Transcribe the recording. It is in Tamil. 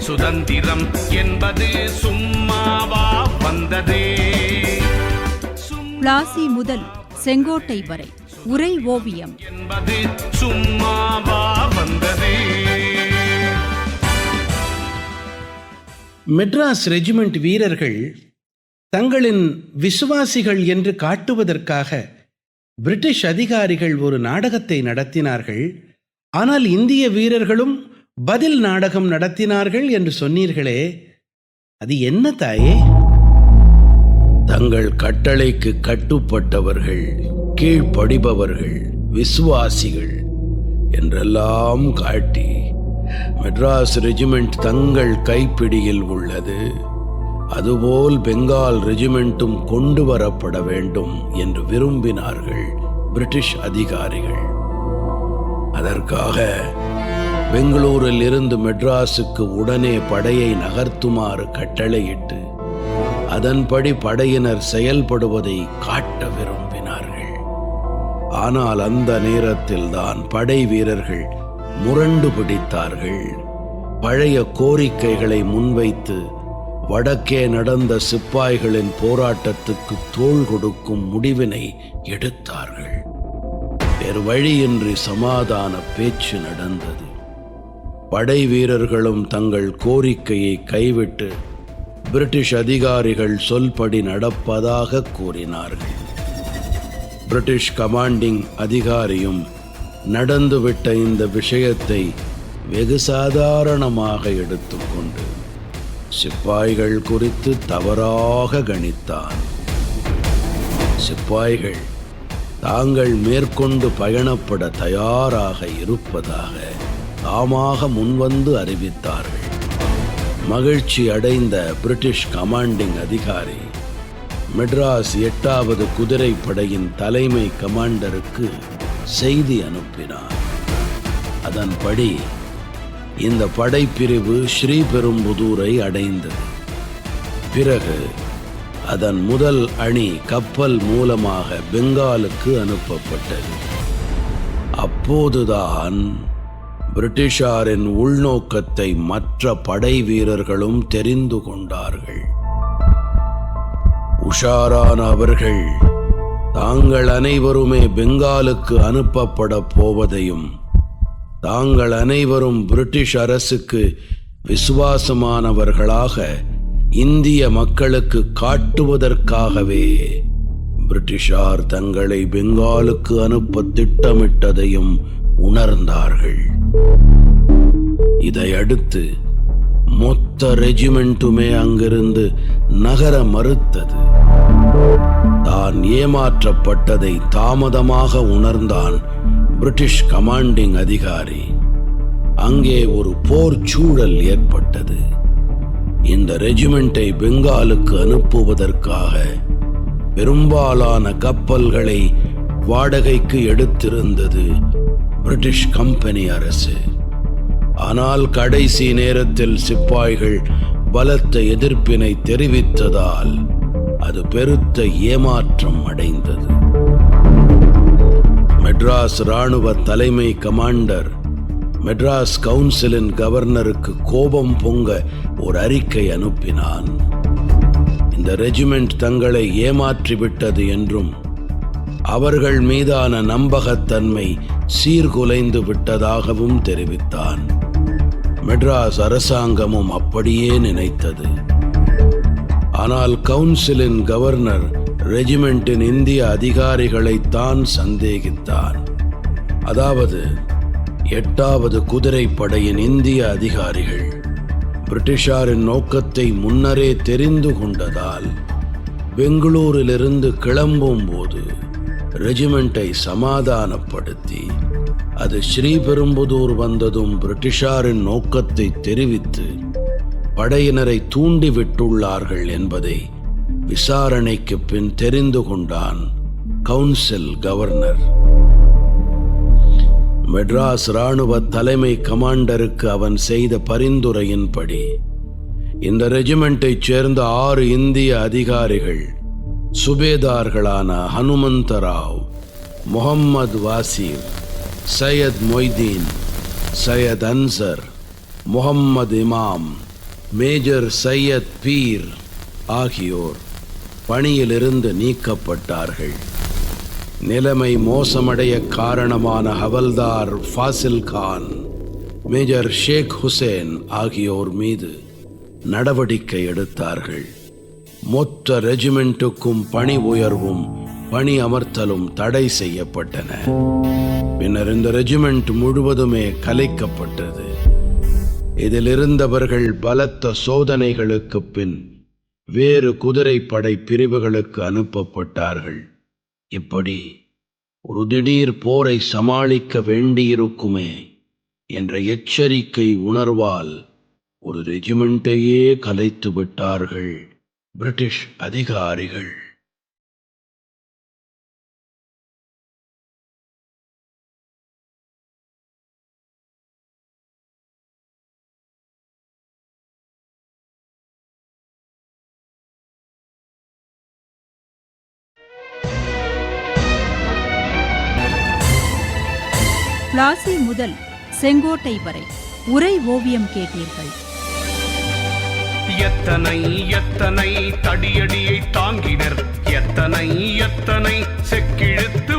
சுதந்திரம் என்பது சும்மாவா வந்ததே. பிளாசி முதல் செங்கோட்டை வரை உரை ஓவியம் என்பது சும்மாவா வந்ததே. மெட்ராஸ் ரெஜிமெண்ட் வீரர்கள் தங்களின் விசுவாசிகள் என்று காட்டுவதற்காக பிரிட்டிஷ் அதிகாரிகள் ஒரு நாடகத்தை நடத்தினார்கள். ஆனால் இந்திய வீரர்களும் பதில் நாடகம் நடத்தினார்கள் என்று சொன்னீர்களே, அது என்ன தாயே? தங்கள் கட்டளைக்கு கட்டுப்பட்டவர்கள், கீழ்ப்படிபவர்கள், விசுவாசிகள் என்றெல்லாம் காட்டி மெட்ராஸ் ரெஜிமெண்ட் தங்கள் கைப்பிடியில் உள்ளது, அதுபோல் பெங்கால் ரெஜிமெண்ட்டும் கொண்டு வரப்பட வேண்டும் என்று விரும்பினார்கள் பிரிட்டிஷ் அதிகாரிகள். அதற்காக பெங்களூரில் இருந்து மெட்ராஸுக்கு உடனே படையை நகர்த்துமாறு கட்டளையிட்டு அதன்படி படையினர் செயல்படுவதை காட்ட விரும்பினார்கள். ஆனால் அந்த நேரத்தில் தான் படை வீரர்கள் முரண்டு பிடித்தார்கள். பழைய கோரிக்கைகளை முன்வைத்து வடக்கே நடந்த சிப்பாய்களின் போராட்டத்துக்கு தோள் கொடுக்கும் முடிவினை எடுத்தார்கள். வேறு வழியின்றி சமாதான பேச்சு நடந்தது. படை வீரர்களும் தங்கள் கோரிக்கையை கைவிட்டு பிரிட்டிஷ் அதிகாரிகள் சொல்படி நடப்பதாக கூறினார்கள். பிரிட்டிஷ் கமாண்டிங் அதிகாரியும் நடந்துவிட்ட இந்த விஷயத்தை வெகு சாதாரணமாக எடுத்துக்கொண்டு சிப்பாய்கள் குறித்து தவறாக கணித்தான். சிப்பாய்கள் தாங்கள் மேற்கொண்டு பயணப்பட தயாராக இருப்பதாக தாமாக முன்வந்து அறிவித்தார்கள். மகிழ்ச்சி அடைந்த பிரிட்டிஷ் கமாண்டிங் அதிகாரி மெட்ராஸ் 8வது குதிரைப்படையின் தலைமை கமாண்டருக்கு செய்தி அனுப்பினார். அதன்படி இந்த படைப்பிரிவு ஸ்ரீபெரும்புதூரை அடைந்தது. பிறகு அதன் முதல் அணி கப்பல் மூலமாக பெங்காலுக்கு அனுப்பப்பட்டது. அப்போதுதான் பிரிட்டிஷாரின் உள்நோக்கத்தை மற்ற படை வீரர்களும் தெரிந்து கொண்டார்கள். உஷாரான அவர்கள் தாங்கள் அனைவருமே பெங்காலுக்கு அனுப்பப்பட போவதையும் தாங்கள் அனைவரும் பிரிட்டிஷ் அரசுக்கு விசுவாசமானவர்களாக இந்திய மக்களுக்கு காட்டுவதற்காகவே பிரிட்டிஷார் தங்களை பெங்காலுக்கு அனுப்ப திட்டமிட்டதையும் உணர்ந்தார்கள். இதையடுத்து மொத்த ரெஜிமெண்ட்டுமே அங்கிருந்து நகர மறுத்தது. தான் ஏமாற்றப்பட்டதை தாமதமாக உணர்ந்தான் பிரிட்டிஷ் கமாண்டிங் அதிகாரி. அங்கே ஒரு போர் சூழல் ஏற்பட்டது. இந்த ரெஜிமெண்டை பெங்காலுக்கு அனுப்புவதற்காக பெரும்பாலான கப்பல்களை வாடகைக்கு எடுத்திருந்தது பிரிட்டிஷ் கம்பெனி அரசு. ஆனால் கடைசி நேரத்தில் சிப்பாய்கள் பலத்த எதிர்ப்பினை தெரிவித்ததால் அது பெருத்த ஏமாற்றம் அடைந்தது. மெட்ராஸ் இராணுவ தலைமை கமாண்டர் மெட்ராஸ் கவுன்சிலின் கவர்னருக்கு கோபம் பொங்க ஒரு அறிக்கை அனுப்பினான். இந்த ரெஜிமெண்ட் தங்களை ஏமாற்றிவிட்டது என்றும் அவர்கள் மீதான நம்பகத்தன்மை சீர்குலைந்து விட்டதாகவும் தெரிவித்தான். மெட்ராஸ் அரசாங்கமும் அப்படியே நினைத்தது. ஆனால் கவுன்சிலின் கவர்னர் ரெஜிமெண்டின் இந்திய அதிகாரிகளைத்தான் சந்தேகித்தான். அதாவது 8வது குதிரைப்படையின் இந்திய அதிகாரிகள் பிரிட்டிஷாரின் நோக்கத்தை முன்னரே தெரிந்து கொண்டதால் பெங்களூரிலிருந்து கிளம்பும் போது ரெஜிமெண்டை சமாதானப்படுத்தி அது ஸ்ரீபெரும்புதூர் வந்ததும் பிரிட்டிஷாரின் நோக்கத்தை தெரிவித்து படையினரை தூண்டிவிட்டுள்ளார்கள் என்பதை விசாரணைக்கு பின் தெரிந்து கொண்டான் கவுன்சில் கவர்னர். மெட்ராஸ் இராணுவ தலைமை கமாண்டருக்கு அவன் செய்த பரிந்துரையின்படி இந்த ரெஜிமெண்டைச் சேர்ந்த 6 இந்திய அதிகாரிகள் சுபேதார்களான ஹனுமந்தராவ், முகம்மது வாசிர், சையத் மொய்தீன், சையத் அன்சர், முகம்மது இமாம், மேஜர் சையத் பீர் ஆகியோர் பணியிலிருந்து நீக்கப்பட்டார்கள். நிலைமை மோசமடைய காரணமான ஹவல்தார் ஃபாசில் கான், மேஜர் ஷேக் ஹுசேன் ஆகியோர் மீது நடவடிக்கை எடுத்தார்கள். மொத்த ரெஜிமெண்ட்டுக்கும் பணி உயர்வும் பணி அமர்த்தலும் தடை செய்யப்பட்டன. பின்னர் இந்த ரெஜிமெண்ட் முழுவதுமே கலைக்கப்பட்டது. இதில் இருந்தவர்கள் பலத்த சோதனைகளுக்கு பின் வேறு குதிரைப்படை பிரிவுகளுக்கு அனுப்பப்பட்டார்கள். இப்படி ஒரு திடீர் போரை சமாளிக்க வேண்டியிருக்குமே என்ற எச்சரிக்கை உணர்வால் ஒரு ரெஜிமெண்ட்டையே கலைத்து விட்டார்கள் பிரிட்டிஷ் அதிகாரிகள். பிளாசி முதல் செங்கோட்டை வரை உரை ஓவியம் கேட்டீர்கள். எத்தனை எத்தனை தடியடியை தாங்கினர், எத்தனை எத்தனை செக்கிழுத்து